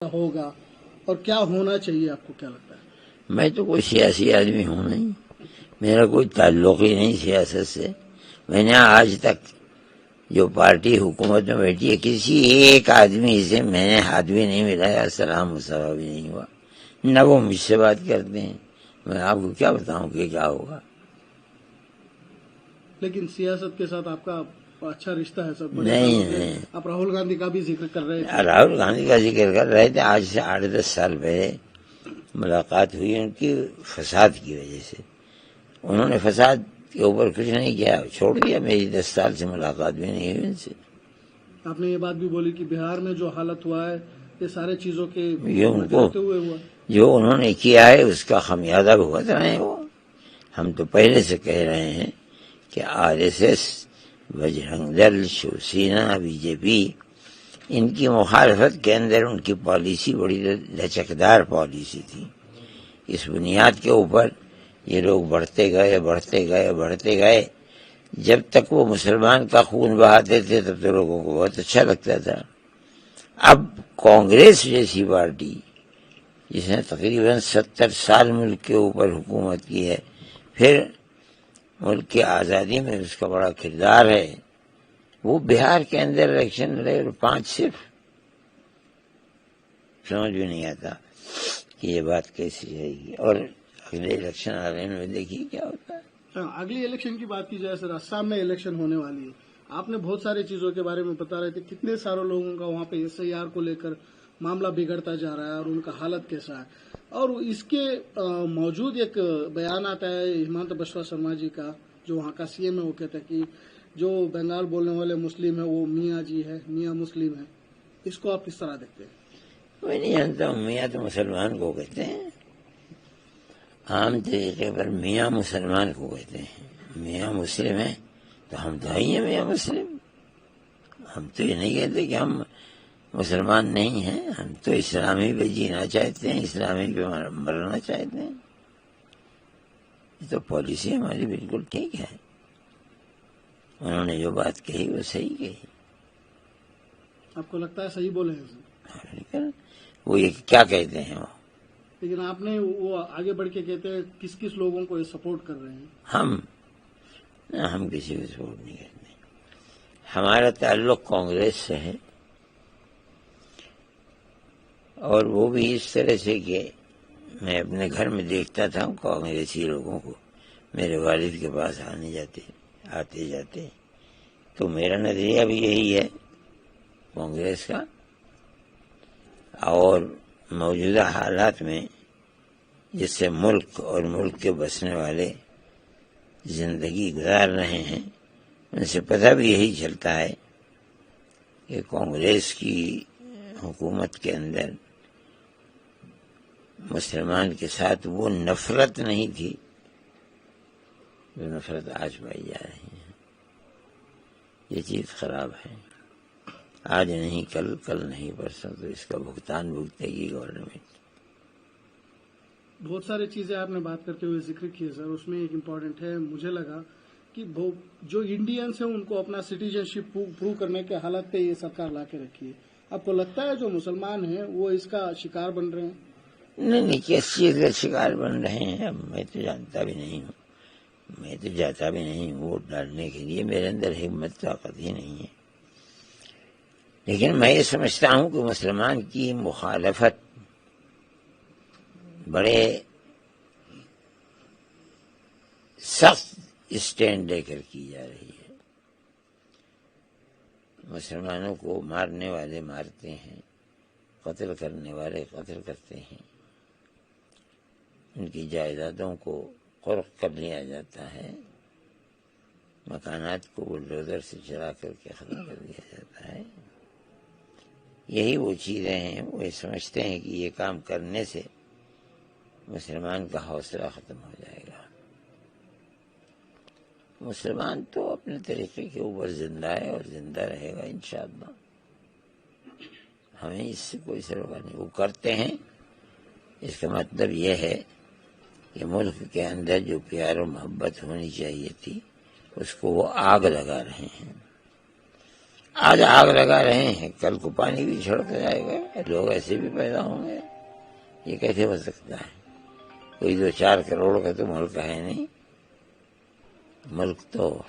ہوگا اور کیا ہونا چاہیے، آپ کو کیا لگتا ہے؟ میں تو کوئی سیاسی آدمی ہوں نہیں، میرا کوئی تعلق ہی نہیں سیاست سے۔ میں نے آج تک جو پارٹی حکومت میں بیٹھی ہے کسی ایک آدمی سے میں نے ہاتھ بھی نہیں ملایا، سلام مصافحہ بھی نہیں ہوا، نہ وہ مجھ سے بات کرتے ہیں۔ میں آپ کو کیا بتاؤں کہ کیا ہوگا۔ لیکن سیاست کے ساتھ آپ کا اچھا رشتہ ہے سب؟ نہیں، آپ راہل گاندھی کا بھی ذکر کر رہے تھے۔ راہل گاندھی کا ذکر کر رہے تھے، آج سے 8-10 سال پہلے ملاقات ہوئی ان کی فساد کی وجہ سے۔ انہوں نے فساد کے اوپر کچھ نہیں کیا، چھوڑ دیا۔ میری 10 سال سے ملاقات بھی نہیں ہوئی ان سے۔ آپ نے یہ بات بھی بولی کہ بہار میں جو حالت ہوا ہے یہ سارے چیزوں کے ان کو ہوئے ہوا، جو انہوں نے کیا ہے اس کا خمیازہ بھگت رہے ہیں وہ۔ ہم تو پہلے سے کہہ رہے ہیں کہ RSS، بجرنگ دل، شیوسینا، BJP، ان کی مخالفت کے اندر ان کی پالیسی بڑی لچکدار پالیسی تھی۔ اس بنیاد کے اوپر یہ لوگ بڑھتے گئے۔ جب تک وہ مسلمان کا خون بہاتے تھے تب تو لوگوں کو بہت اچھا لگتا تھا۔ اب کانگریس جیسی پارٹی جس نے تقریباً 70 سال ملک کے اوپر حکومت کی ہے، پھر ملک کی آزادی میں اس کا بڑا کردار ہے، وہ بہار کے اندر الیکشن لڑے اور 5 صرف۔ سمجھ بھی نہیں آتا کہ یہ بات کیسی رہے گی، اور اگلے الیکشن آ رہے ہیں، دیکھیے کیا ہوتا ہے۔ اگلی الیکشن کی بات کی جائے سر، آسام میں الیکشن ہونے والی ہے، آپ نے بہت ساری چیزوں کے بارے میں بتا رہے تھے، کتنے سارے لوگوں کا وہاں پہ SIR کو لے کر معاملہ بگڑتا جا رہا ہے اور ان کا حالت کیسا ہے، اور اس کے موجود ایک بیان آتا ہے ہمانتا بسوا شرما جی کا، جو وہاں کا CM ہے، وہ کہتا ہے کہ جو بنگال بولنے والے مسلم ہیں وہ میاں جی ہے، میاں مسلم ہے۔ اس کو آپ کس طرح دیکھتے ہیں؟ میں نہیں جانتا ہوں، میاں تو مسلمان کو کہتے ہیں، عام طریقے پر میاں مسلمان کو کہتے ہیں۔ میاں مسلم ہے تو ہم تو ہی ہیں میاں مسلم۔ ہم تو یہ نہیں کہتے کہ ہم مسلمان نہیں ہیں، ہم تو اسلامی پہ جینا چاہتے ہیں، اسلامی پہ مرنا چاہتے ہیں۔ یہ تو پالیسی ہماری بالکل ٹھیک ہے۔ انہوں نے جو بات کہی وہ صحیح کہی۔ آپ کو لگتا ہے صحیح بولے ہیں؟ وہ یہ کیا کہتے ہیں وہ؟ لیکن آپ نے وہ آگے بڑھ کے کہتے ہیں کس کس لوگوں کو یہ سپورٹ کر رہے ہیں؟ ہم کسی کو سپورٹ نہیں کرتے۔ ہمارا تعلق کانگریس سے ہے، اور وہ بھی اس طرح سے کہ میں اپنے گھر میں دیکھتا تھا کانگریسی لوگوں کو، میرے والد کے پاس آتے جاتے، تو میرا نظریہ بھی یہی ہے کانگریس کا۔ اور موجودہ حالات میں جس سے ملک اور ملک کے بسنے والے زندگی گزار رہے ہیں، ان سے پتہ بھی یہی چلتا ہے کہ کانگریس کی حکومت کے اندر مسلمان کے ساتھ وہ نفرت نہیں تھی جو نفرت آج پائی جا رہی ہے۔ یہ چیز خراب ہے، آج نہیں کل، کل نہیں پرسوں، تو اس کا بھگتان بھگتے گی گورنمنٹ۔ بہت ساری چیزیں آپ نے بات کرتے ہوئے ذکر کی ہے سر، اس میں ایک امپورٹنٹ ہے، مجھے لگا کہ جو انڈینس ہیں ان کو اپنا سٹیزن شپ پروو کرنے کے حالت پہ یہ سرکار لا کے رکھی ہے۔ آپ کو لگتا ہے جو مسلمان ہیں وہ اس کا شکار بن رہے ہیں؟ نہیں، کس چیز کا شکار بن رہے ہیں اب میں تو جانتا بھی نہیں ہوں، میں تو جاتا بھی نہیں ووٹ ڈالنے کے لیے، میرے اندر ہمت طاقت ہی نہیں ہے۔ لیکن میں یہ سمجھتا ہوں کہ مسلمان کی مخالفت بڑے سخت اسٹینڈ لے کر کی جا رہی ہے۔ مسلمانوں کو مارنے والے مارتے ہیں، قتل کرنے والے قتل کرتے ہیں، ان کی جائیدادوں کو قرق کر لیا جاتا ہے، مکانات کو بلڈوزر سے چلا کر کے ختم کر دیا جاتا ہے۔ یہی وہ چیزیں ہیں، وہ یہ سمجھتے ہیں کہ یہ کام کرنے سے مسلمان کا حوصلہ ختم ہو جائے گا۔ مسلمان تو اپنے طریقے کے اوپر زندہ ہے اور زندہ رہے گا انشاءاللہ۔ ہمیں اس سے کوئی سروکا نہیں، وہ کرتے ہیں، اس کا مطلب یہ ہے کہ ملک کے اندر جو پیار و محبت ہونی چاہیے تھی اس کو وہ آگ لگا رہے ہیں، آج آگ لگا رہے ہیں، کل کو پانی بھی چھڑک جائے گا، لوگ ایسے بھی پیدا ہوں گے. یہ کیسے ہو سکتا ہے؟ کوئی 2-4 کروڑ کا تو ملک ہے نہیں، ملک تو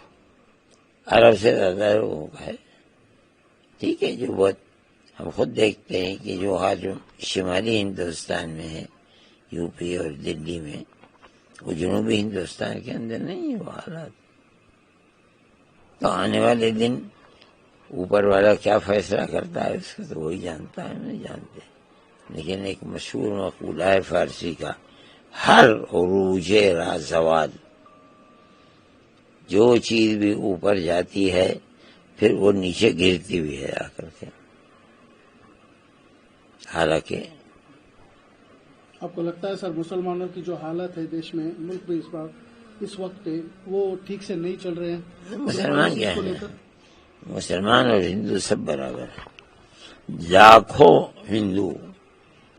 ارب سے زیادہ لوگوں کا ہے. ٹھیک ہے، جو بہت ہم خود دیکھتے ہیں کہ جو آج شمالی ہندوستان میں ہے، یو پی اور دلی میں، وہ جنوبی ہندوستان کے اندر نہیں ہے وہ حالات. تو آنے والے دن اوپر والا کیا فیصلہ کرتا ہے اس کو تو وہی جانتا ہے، نہیں جانتے. لیکن ایک مشہور مقولہ ہے فارسی کا، ہر عروج را زوال، جو چیز بھی اوپر جاتی ہے پھر وہ نیچے گرتی بھی ہے آ کر کے. حالانکہ آپ کو لگتا ہے سر مسلمانوں کی جو حالت ہے دیش میں، ملک میں اس وقت پہ وہ ٹھیک سے نہیں چل رہے ہیں؟ مسلمان کیا ہے؟ مسلمان اور ہندو سب برابر ہیں. لاکھوں ہندو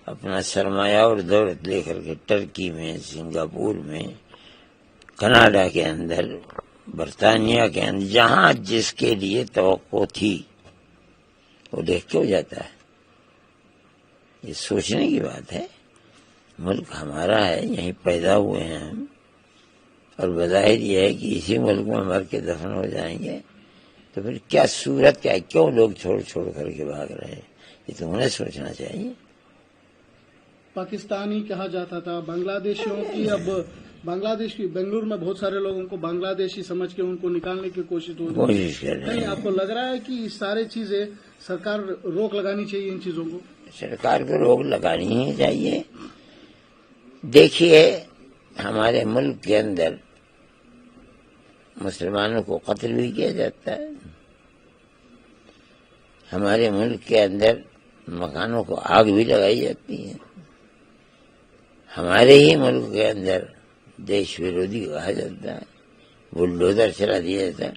اپنا سرمایہ اور دولت لے کر کے ٹرکی میں، سنگاپور میں، کینیڈا کے اندر، برطانیہ کے اندر، جہاں جس کے لیے توقع تھی وہ دیکھ کے ہو جاتا ہے. یہ سوچنے کی بات ہے. ملک ہمارا ہے، یہیں پیدا ہوئے ہیں ہم، اور بظاہر یہ ہے کہ اسی ملک میں مر کے دفن ہو جائیں گے. تو پھر کیا صورت کیا ہے؟ کیوں لوگ چھوڑ کر کے بھاگ رہے ہیں؟ یہ تو انہیں سوچنا چاہیے. پاکستانی کہا جاتا تھا، بنگلہ دیشیوں کی اب بنگلہ دیش کی بنگلور میں بہت سارے لوگوں کو بنگلہ دیشی سمجھ کے ان کو نکالنے کی کوشش ہو رہی ہے. کر رہے ہیں. آپ کو لگ رہا ہے کہ یہ ساری چیزیں سرکار روک لگانی چاہیے ان چیزوں کو؟ سرکار کو روک لگانی ہی چاہیے. دیکھیے، ہمارے ملک کے اندر مسلمانوں کو قتل بھی کیا جاتا ہے. ہمارے ملک کے اندر مکانوں کو آگ بھی لگائی جاتی ہے. ہمارے ہی ملک کے اندر دیش ویرودھی کہا جاتا ہے، بلڈوزر چلا دیا جاتا ہے.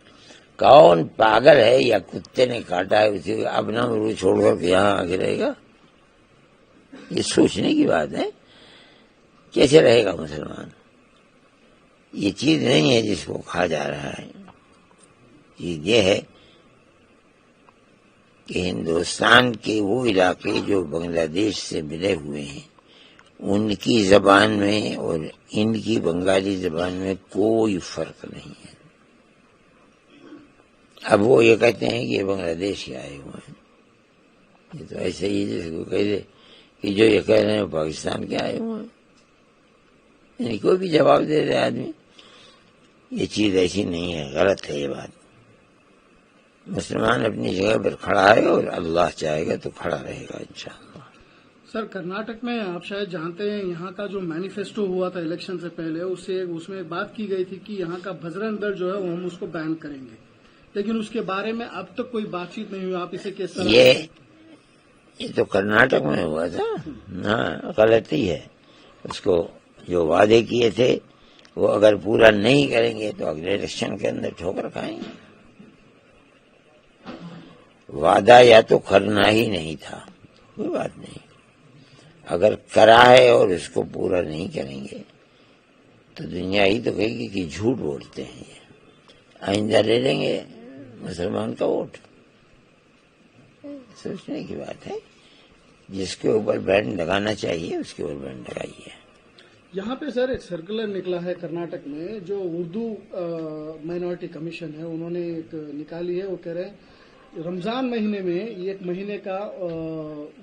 کون پاگل ہے یا کتے نے کاٹا ہے اسی کو اپنا ملک چھوڑ کر کے یہاں آگے رہے گا؟ یہ سوچنے کی بات ہے. کیسے رہے گا مسلمان؟ یہ چیز نہیں ہے جس کو کھا جا رہا ہے. چیز یہ ہے کہ ہندوستان کے وہ علاقے جو بنگلہ دیش سے ملے ہوئے ہیں، ان کی زبان میں اور ان کی بنگالی زبان میں کوئی فرق نہیں ہے. اب وہ یہ کہتے ہیں کہ یہ بنگلہ دیش کے آئے ہوئے ہیں. یہ تو ایسے ہی جیسے کو کہہ دے کہ جو یہ کہہ رہے ہیں پاکستان کے آئے ہوئے ہیں. یعنی کوئی بھی جواب دے رہے آدمی. یہ چیز ایسی نہیں ہے، غلط ہے یہ بات. مسلمان اپنی جگہ پر کھڑا ہے اور اللہ چاہے گا تو کھڑا رہے گا انشاءاللہ. سر، کرناٹک میں آپ شاید جانتے ہیں، یہاں کا جو مینیفیسٹو ہوا تھا الیکشن سے پہلے، اس میں بات کی گئی تھی کہ یہاں کا بجرنگ دل جو ہے وہ ہم اس کو بین کریں گے، لیکن اس کے بارے میں اب تک کوئی بات چیت نہیں ہوئی. آپ اسے کس طرح؟ یہ تو کرناٹک میں ہوا تھا. ہاں، غلطی ہے. اس کو جو وعدے کیے تھے وہ اگر پورا نہیں کریں گے تو اگلے الیکشن کے اندر ٹھوکر کھائیں گے. وعدہ یا تو کرنا ہی نہیں تھا، کوئی بات نہیں. اگر کرا ہے اور اس کو پورا نہیں کریں گے تو دنیا ہی تو کہے گی کہ جھوٹ بولتے ہیں. یہ آئندہ لے لیں گے مسلمان کا ووٹ. سوچنے کی بات ہے. جس کے اوپر بینڈ لگانا چاہیے اس کے اوپر بینڈ لگائیے. یہاں پہ سر ایک سرکولر نکلا ہے کرناٹک میں، جو اردو مائنورٹی کمیشن ہے انہوں نے ایک نکالی ہے. وہ کہہ رہے ہیں رمضان مہینے میں ایک مہینے کا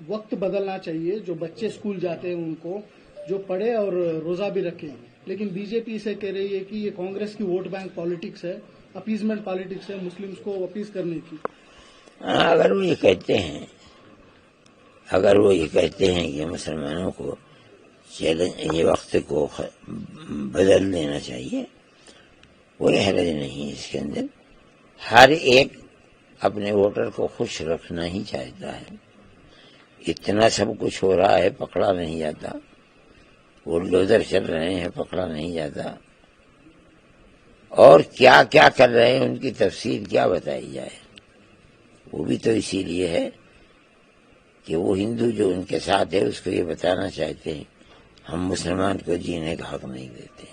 وقت بدلنا چاہیے. جو بچے اسکول جاتے ہیں ان کو جو پڑھے اور روزہ بھی رکھیں. لیکن بی جے پی سے کہہ رہی ہے کہ یہ کانگریس کی ووٹ بینک پالیٹکس ہے، اپیزمنٹ پالیٹکس ہے، مسلمس کو اپیز کرنے کی. اگر وہ یہ کہتے ہیں کہ مسلمانوں کو یہ وقت کو بدل دینا چاہیے، کوئی حرج نہیں اس کے اندر. ہر ایک اپنے ووٹر کو خوش رکھنا ہی چاہتا ہے. اتنا سب کچھ ہو رہا ہے، پکڑا نہیں جاتا. بلڈوزر چل رہے ہیں، پکڑا نہیں جاتا. اور کیا کیا کر رہے ہیں ان کی تفصیل کیا بتائی جائے. وہ بھی تو اسی لیے ہے کہ وہ ہندو جو ان کے ساتھ ہے اس کو یہ بتانا چاہتے ہیں ہم مسلمان کو جینے کا حق نہیں دیتے.